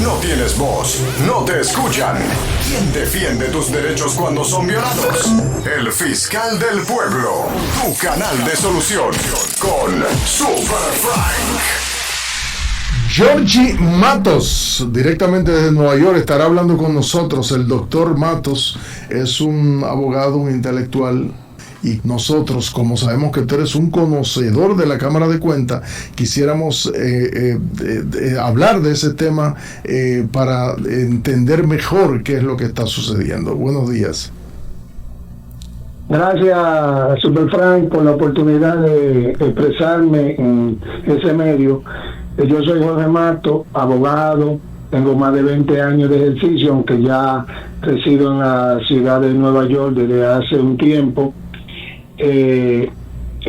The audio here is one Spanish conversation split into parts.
No tienes voz, no te escuchan. ¿Quién defiende tus derechos cuando son violados? El fiscal del pueblo, tu canal de solución, con Super Frank. Georgie Matos, directamente desde Nueva York, estará hablando con nosotros. El doctor Matos es un abogado, un intelectual, y nosotros, como sabemos que tú eres un conocedor de la Cámara de Cuentas, quisiéramos hablar de ese tema para entender mejor qué es lo que está sucediendo. Buenos días. Gracias, Super Frank, por la oportunidad de expresarme en ese medio. Yo soy Jorge Matos, abogado, tengo más de 20 años de ejercicio, aunque ya resido en la ciudad de Nueva York desde hace un tiempo.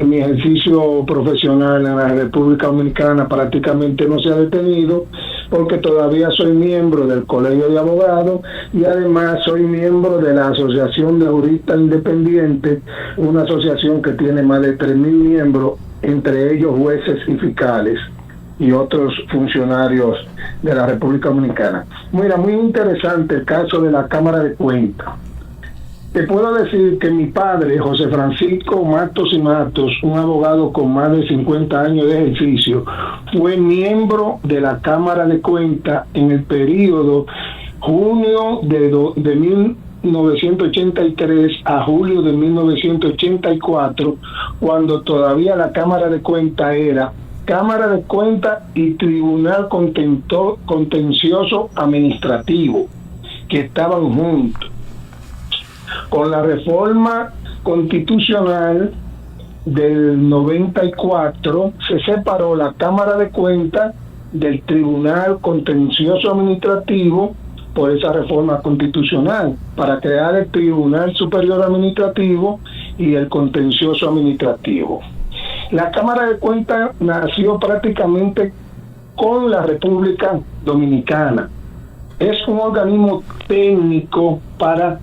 Mi ejercicio profesional en la República Dominicana prácticamente no se ha detenido, porque todavía soy miembro del Colegio de Abogados y además soy miembro de la Asociación de Juristas Independientes, una asociación que tiene más de 3.000 miembros, entre ellos jueces y fiscales y otros funcionarios de la República Dominicana. Mira, muy interesante el caso de la Cámara de Cuentas. Te puedo decir que mi padre, José Francisco Matos y Matos, un abogado con más de 50 años de ejercicio, fue miembro de la Cámara de Cuentas en el periodo junio de 1983 a julio de 1984, cuando todavía la Cámara de Cuentas era Cámara de Cuentas y Tribunal Contencioso Administrativo, que estaban juntos. Con la reforma constitucional del 94 se separó la Cámara de Cuentas del Tribunal Contencioso Administrativo por esa reforma constitucional, para crear el Tribunal Superior Administrativo y el Contencioso Administrativo. La Cámara de Cuentas nació prácticamente con la República Dominicana. Es un organismo técnico para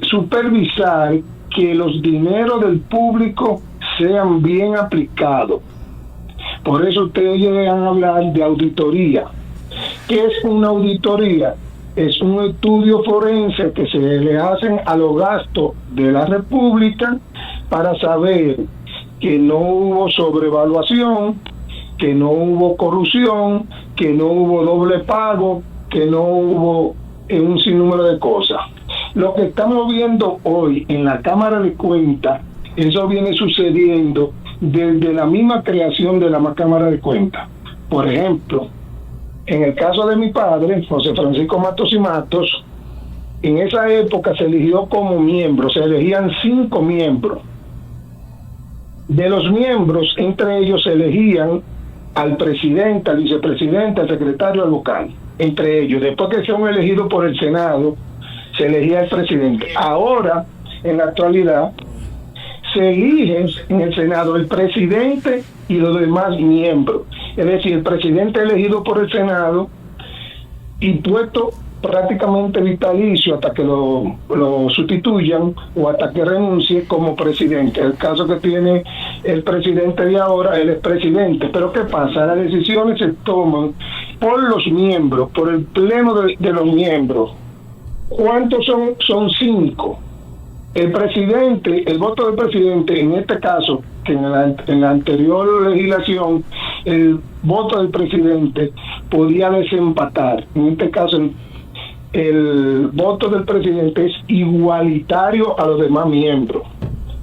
supervisar que los dineros del público sean bien aplicados. Por eso ustedes llegan a hablar de auditoría. ¿Qué es una auditoría? Es un estudio forense que se le hacen a los gastos de la República para saber que no hubo sobrevaluación, que no hubo corrupción, que no hubo doble pago, que no hubo un sinnúmero de cosas. Lo que estamos viendo hoy en la Cámara de Cuentas, eso viene sucediendo desde la misma creación de la Cámara de Cuentas. Por ejemplo, en el caso de mi padre, José Francisco Matos y Matos, en esa época se eligió como miembro, se elegían 5 miembros. De los miembros, entre ellos se elegían al presidente, al vicepresidente, al secretario, al vocal, entre ellos. Después que son elegidos por el Senado, se elegía el presidente. Ahora, en la actualidad, se elige en el Senado el presidente y los demás miembros. Es decir, el presidente elegido por el Senado y puesto prácticamente vitalicio hasta que lo sustituyan o hasta que renuncie como presidente. El caso que tiene el presidente de ahora, él es presidente. Pero ¿qué pasa? Las decisiones se toman por los miembros, por el pleno de los miembros. ¿Cuántos son? Son 5. El presidente, el voto del presidente, en este caso, que en la anterior legislación, el voto del presidente podía desempatar. En este caso, el voto del presidente es igualitario a los demás miembros.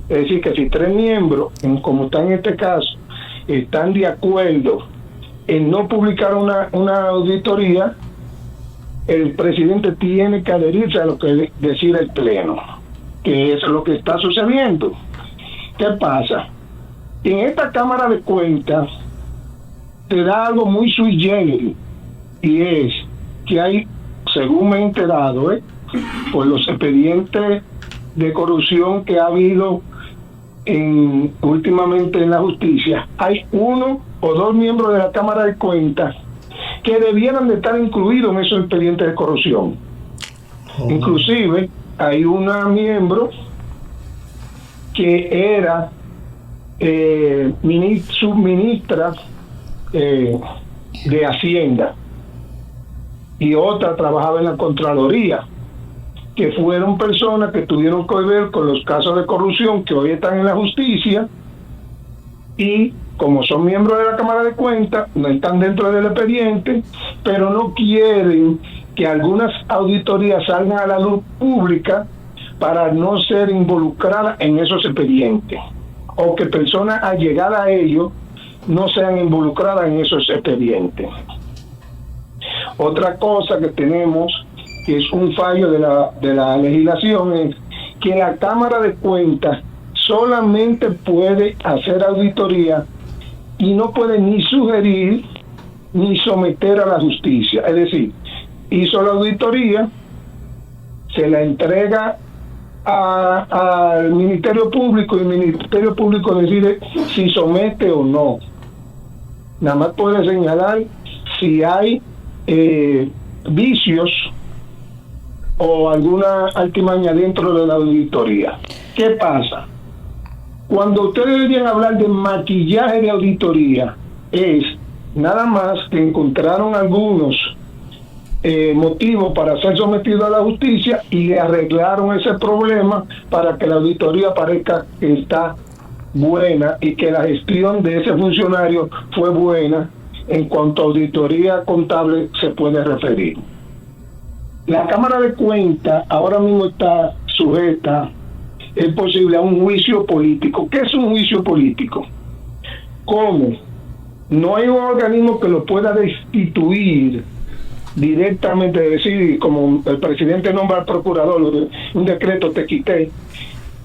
Es decir, que si 3 miembros, como está en este caso, están de acuerdo en no publicar una auditoría, el presidente tiene que adherirse a lo que decida el pleno, que es lo que está sucediendo. ¿Qué pasa? En esta Cámara de Cuentas te da algo muy sui generis, y es que hay, según me he enterado, por los expedientes de corrupción que ha habido últimamente en la justicia, hay 1 o 2 miembros de la Cámara de Cuentas que debieran de estar incluidos en esos expedientes de corrupción. Inclusive hay una miembro que era subministra de Hacienda, y otra trabajaba en la Contraloría, que fueron personas que tuvieron que ver con los casos de corrupción que hoy están en la justicia, y como son miembros de la Cámara de Cuentas, no están dentro del expediente, pero no quieren que algunas auditorías salgan a la luz pública para no ser involucradas en esos expedientes, o que personas allegadas a ellos no sean involucradas en esos expedientes. Otra cosa que tenemos, que es un fallo de la legislación, es que la Cámara de Cuentas solamente puede hacer auditoría y no puede ni sugerir ni someter a la justicia. Es decir, hizo la auditoría, se la entrega al Ministerio Público y el Ministerio Público decide si somete o no. Nada más puede señalar si hay vicios o alguna artimaña dentro de la auditoría. ¿Qué pasa? Cuando ustedes deberían hablar de maquillaje de auditoría, es nada más que encontraron algunos motivos para ser sometido a la justicia y le arreglaron ese problema para que la auditoría parezca que está buena y que la gestión de ese funcionario fue buena en cuanto a auditoría contable se puede referir. La Cámara de Cuentas ahora mismo está sujeta, es posible, a un juicio político. ¿Qué es un juicio político? ¿Cómo? No hay un organismo que lo pueda destituir directamente, decir, como el presidente nombra al procurador, un decreto te quité,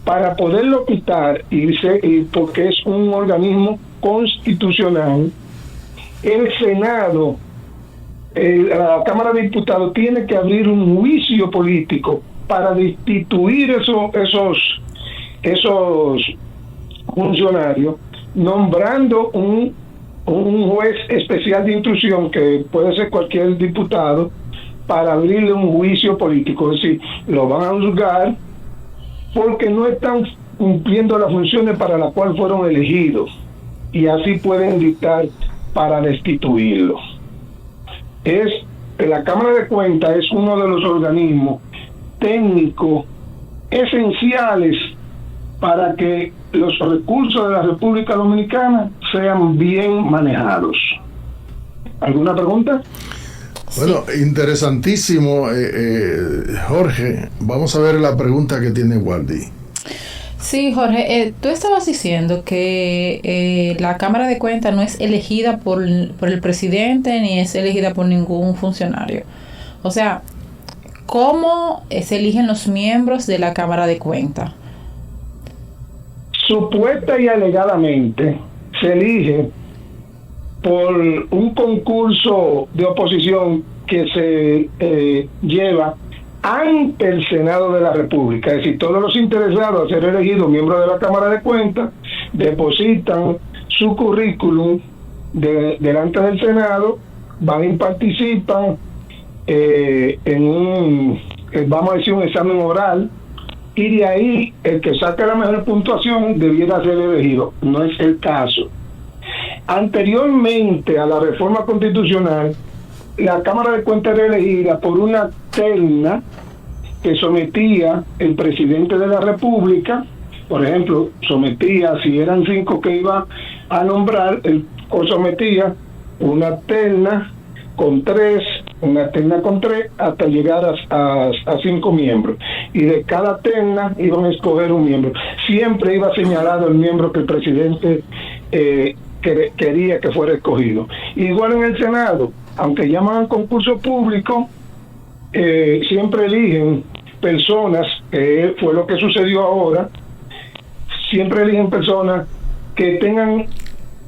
para poderlo quitar, y porque es un organismo constitucional. El Senado, la Cámara de Diputados tiene que abrir un juicio político para destituir esos funcionarios, nombrando un juez especial de instrucción, que puede ser cualquier diputado, para abrirle un juicio político. Es decir, lo van a juzgar porque no están cumpliendo las funciones para las cuales fueron elegidos, y así pueden dictar para destituirlo. La Cámara de Cuentas es uno de los organismos técnicos esenciales para que los recursos de la República Dominicana sean bien manejados. ¿Alguna pregunta? Bueno, interesantísimo, Jorge. Vamos a ver la pregunta que tiene Waldy. Sí, Jorge, tú estabas diciendo que la Cámara de Cuentas no es elegida por el presidente ni es elegida por ningún funcionario. O sea, ¿cómo se eligen los miembros de la Cámara de Cuentas? Supuesta y alegadamente se elige por un concurso de oposición que se lleva ante el Senado de la República. Es decir, todos los interesados a ser elegidos miembros de la Cámara de Cuentas depositan su currículum delante del Senado, van y participan en un, vamos a decir, un examen oral, y de ahí el que saque la mejor puntuación debiera ser elegido. No es el caso. Anteriormente a la reforma constitucional, la Cámara de Cuentas era elegida por una terna que sometía el presidente de la República. Por ejemplo, sometía, si eran 5 que iba a nombrar, él sometía una terna con 3, una terna con 3, hasta llegar a 5 miembros. Y de cada terna iban a escoger un miembro. Siempre iba señalado el miembro que el presidente quería que fuera escogido. Igual en el Senado, aunque llaman concurso público, siempre eligen personas, fue lo que sucedió ahora, siempre eligen personas que tengan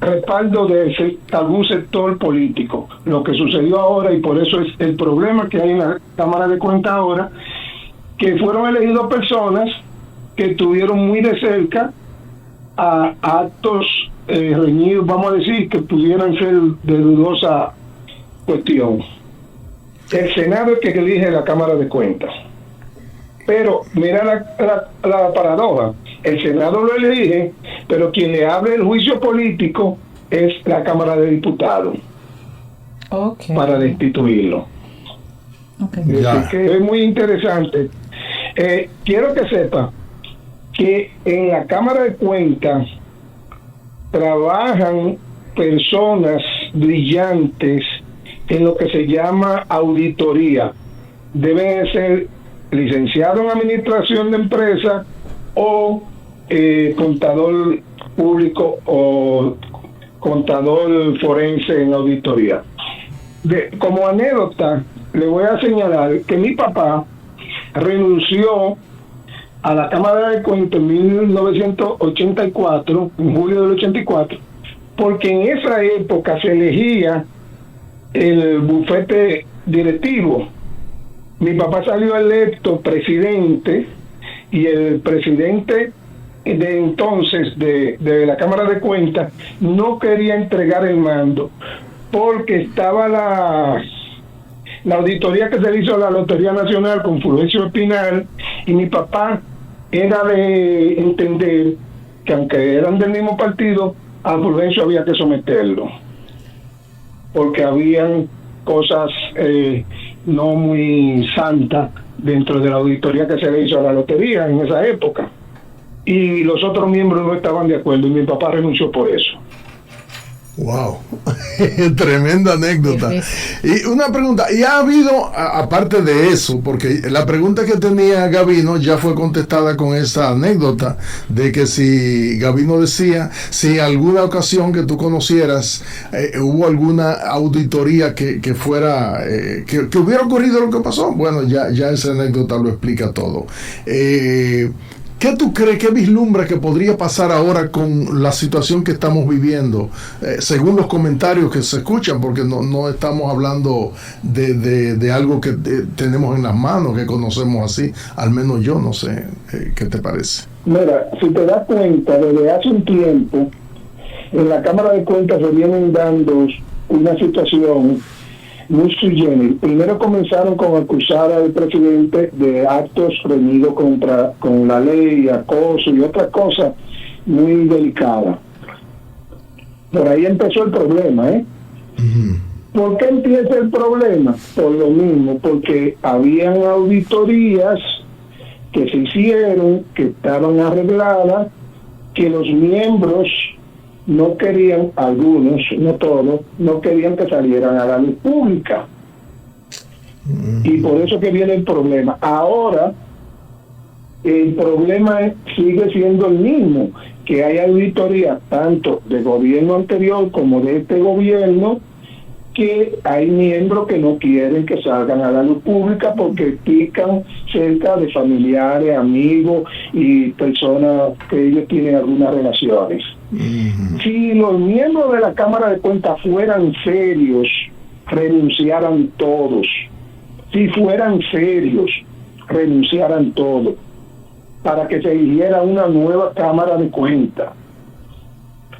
respaldo de algún sector político. Lo que sucedió ahora, y por eso es el problema que hay en la Cámara de Cuentas ahora, que fueron elegidos personas que estuvieron muy de cerca a actos reñidos, vamos a decir, que pudieran ser de dudosa cuestión. El Senado es que elige la Cámara de Cuentas. Pero mira la paradoja. El Senado lo elige, pero quien le abre el juicio político es la Cámara de Diputados, para destituirlo. Okay. Así que es muy interesante. Quiero que sepa que en la Cámara de Cuentas trabajan personas brillantes en lo que se llama auditoría. Deben ser licenciado en administración de empresas o contador público o contador forense en auditoría. Como anécdota, le voy a señalar que mi papá renunció a la Cámara de Cuentas en 1984, en julio del 84, porque en esa época se elegía el bufete directivo. Mi papá salió electo presidente y el presidente de entonces de la Cámara de Cuentas no quería entregar el mando porque estaba la auditoría que se le hizo a la Lotería Nacional con Fulgencio Espinal, y mi papá era de entender que aunque eran del mismo partido, a Fulgencio había que someterlo porque habían cosas no muy santas dentro de la auditoría que se le hizo a la lotería en esa época, y los otros miembros no estaban de acuerdo y mi papá renunció por eso. Wow, tremenda anécdota. Y una pregunta, ¿y ha habido, aparte de eso, porque la pregunta que tenía Gabino ya fue contestada con esa anécdota, de que si Gabino decía, si alguna ocasión que tú conocieras hubo alguna auditoría que fuera, que hubiera ocurrido lo que pasó? Bueno, ya esa anécdota lo explica todo. ¿Qué tú crees, qué vislumbras que podría pasar ahora con la situación que estamos viviendo? Según los comentarios que se escuchan, porque no estamos hablando de algo que tenemos en las manos, que conocemos así, al menos yo no sé. ¿Qué te parece? Mira, si te das cuenta, desde hace un tiempo, en la Cámara de Cuentas se vienen dando una situación muy sui generis. Primero comenzaron con acusar al presidente de actos reunidos con la ley, acoso y otras cosas muy delicadas. Por ahí empezó el problema, Uh-huh. ¿Por qué empieza el problema? Por lo mismo, porque habían auditorías que se hicieron, que estaban arregladas, que los miembros no querían, algunos, no todos, no querían que salieran a la luz pública. Y por eso que viene el problema. Ahora, el problema sigue siendo el mismo, que hay auditoría tanto del gobierno anterior como de este gobierno, que hay miembros que no quieren que salgan a la luz pública porque pican cerca de familiares, amigos y personas que ellos tienen algunas relaciones. Uh-huh. Si los miembros de la Cámara de Cuentas fueran serios, renunciaran todos. Si fueran serios, renunciaran todos, para que se eligiera una nueva Cámara de Cuentas.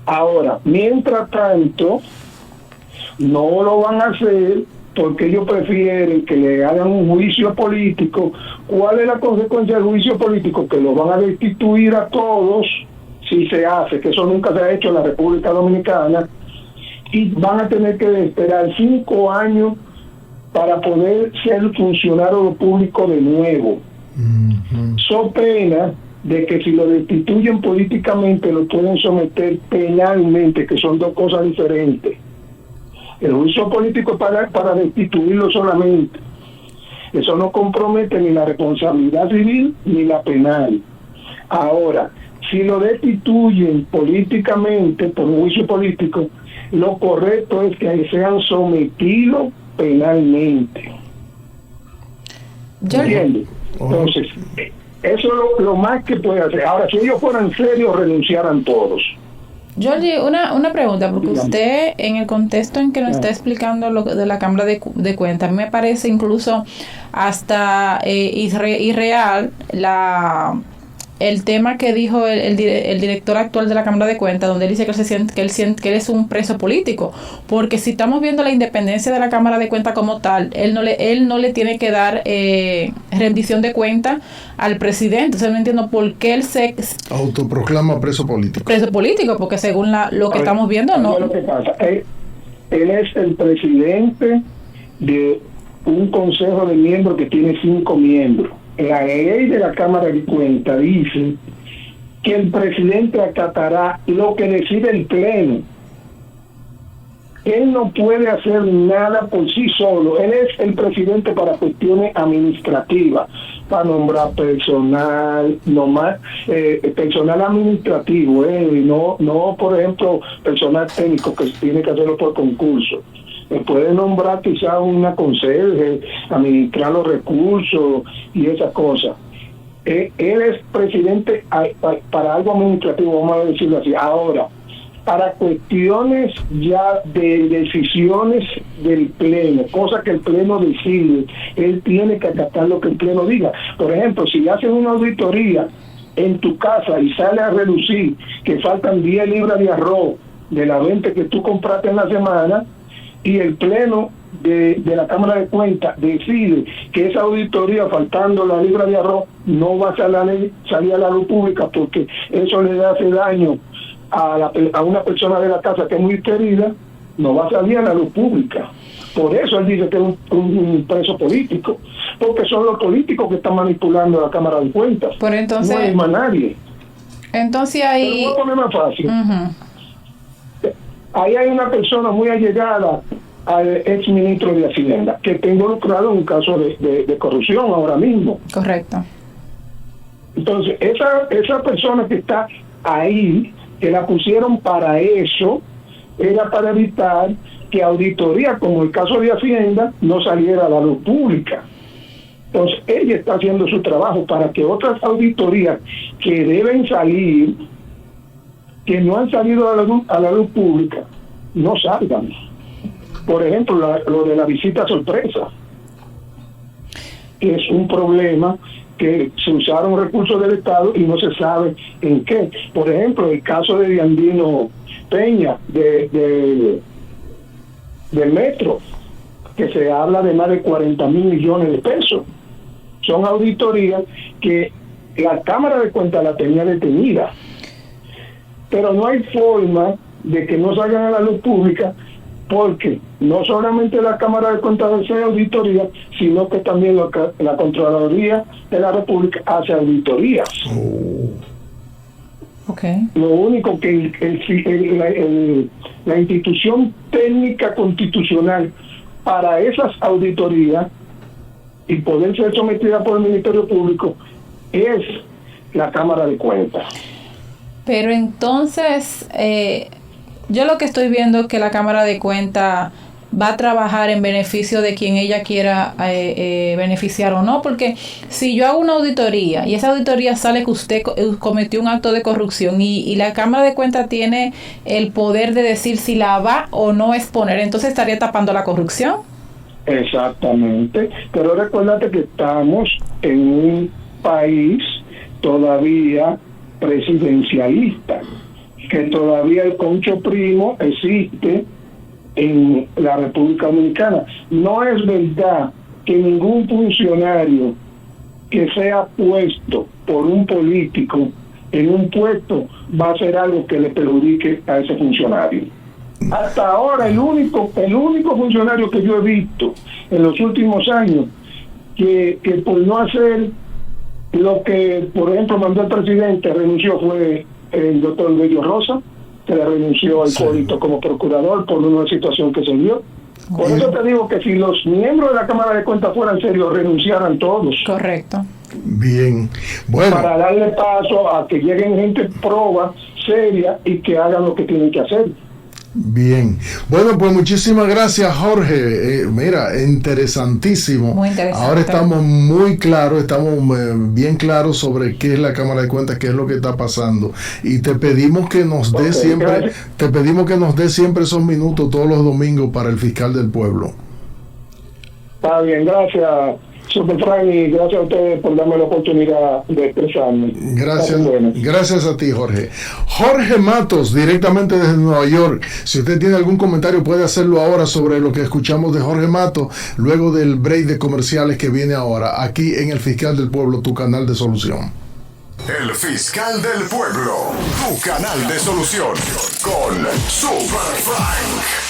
Ahora, mientras tanto, no lo van a hacer porque ellos prefieren que le hagan un juicio político. ¿Cuál es la consecuencia del juicio político? Que lo van a destituir a todos, si se hace, que eso nunca se ha hecho en la República Dominicana, y van a tener que esperar 5 años para poder ser funcionario público de nuevo. Uh-huh. So pena de que si lo destituyen políticamente lo pueden someter penalmente, que son dos cosas diferentes. El juicio político es para destituirlo solamente. Eso no compromete ni la responsabilidad civil ni la penal. Ahora, si lo destituyen políticamente por un juicio político, lo correcto es que sean sometidos penalmente. ¿Entiendes? Entonces, eso es lo más que puede hacer. Ahora, si ellos fueran serios, renunciaran todos. Jorge, una pregunta, porque usted en el contexto en que nos está explicando lo de la Cámara de Cuentas, me parece incluso hasta irreal el tema que dijo el director actual de la Cámara de Cuentas, donde él dice que él es un preso político, porque si estamos viendo la independencia de la Cámara de Cuentas como tal, él no le tiene que dar rendición de cuentas al presidente. Entonces no entiendo por qué él se autoproclama preso político. Preso político, porque según lo que estamos viendo, no. Lo que pasa, él es el presidente de un consejo de miembros que tiene 5 miembros. La ley de la Cámara de Cuentas dice que el presidente acatará lo que decide el Pleno. Él no puede hacer nada por sí solo. Él es el presidente para cuestiones administrativas, para nombrar personal, personal administrativo, no, por ejemplo, personal técnico que tiene que hacerlo por concurso. Puede nombrar quizás una conserje, administrar los recursos y esas cosas. Él es presidente para algo administrativo, vamos a decirlo así. Ahora, para cuestiones ya de decisiones del Pleno, cosa que el Pleno decide, él tiene que acatar lo que el Pleno diga. Por ejemplo, si hacen una auditoría en tu casa y sale a reducir que faltan 10 libras de arroz de la 20 que tú compraste en la semana, y el Pleno de la Cámara de Cuentas decide que esa auditoría, faltando la libra de arroz, no va a salir a la luz pública porque eso le hace daño a una persona de la casa que es muy querida, no va a salir a la luz pública. Por eso él dice que es un preso político, porque son los políticos que están manipulando la Cámara de Cuentas. Pero entonces, no hay más nadie. Entonces ahí... Pero voy a poner más fácil. Uh-huh. Ahí hay una persona muy allegada al ex ministro de Hacienda que está involucrado en un caso de corrupción ahora mismo. Correcto. Entonces, esa persona que está ahí, que la pusieron para eso, era para evitar que auditoría, como el caso de Hacienda, no saliera a la luz pública. Entonces, ella está haciendo su trabajo para que otras auditorías que deben salir, que no han salido a la luz pública, no salgan. Por ejemplo, lo de la visita sorpresa, que es un problema, que se usaron recursos del Estado y no se sabe en qué. Por ejemplo, el caso de Diandino Peña, del metro, que se habla de más de 40 mil millones de pesos. Son auditorías que la Cámara de Cuentas la tenía detenida. Pero no hay forma de que no salgan a la luz pública, porque no solamente la Cámara de Cuentas hace auditoría, sino que también la Contraloría de la República hace auditorías. Okay. Lo único que la institución técnica constitucional para esas auditorías y poder ser sometida por el Ministerio Público es la Cámara de Cuentas. Pero entonces, yo lo que estoy viendo es que la Cámara de Cuentas va a trabajar en beneficio de quien ella quiera beneficiar o no, porque si yo hago una auditoría y esa auditoría sale que usted cometió un acto de corrupción y la Cámara de Cuentas tiene el poder de decir si la va o no exponer, entonces estaría tapando la corrupción. Exactamente, pero recuérdate que estamos en un país todavía presidencialista, que todavía el concho primo existe en la República Dominicana. No es verdad que ningún funcionario que sea puesto por un político en un puesto va a hacer algo que le perjudique a ese funcionario. Hasta ahora el único funcionario que yo he visto en los últimos años que por no hacer lo que, por ejemplo, mandó el presidente, renunció, fue el doctor Bello Rosa, que le renunció al Hipólito como procurador por una situación que se dio. Por eso te digo que si los miembros de la Cámara de Cuentas fueran serios, renunciaran todos. Correcto. Bien, bueno. Para darle paso a que lleguen gente proba, seria, y que hagan lo que tienen que hacer. Bien, bueno, pues muchísimas gracias, Jorge. Mira, interesantísimo. Muy interesante. Ahora estamos muy claros, estamos bien claros sobre qué es la Cámara de Cuentas, qué es lo que está pasando, y te pedimos que nos dé siempre esos minutos todos los domingos para el fiscal del pueblo. Está bien, gracias, Super Frank, y gracias a ustedes por darme la oportunidad de expresarme. Gracias a ti, Jorge. Jorge Matos, directamente desde Nueva York. Si usted tiene algún comentario, puede hacerlo ahora sobre lo que escuchamos de Jorge Matos, luego del break de comerciales que viene ahora, aquí en El Fiscal del Pueblo, tu canal de solución. El Fiscal del Pueblo, tu canal de solución, con Super Frank.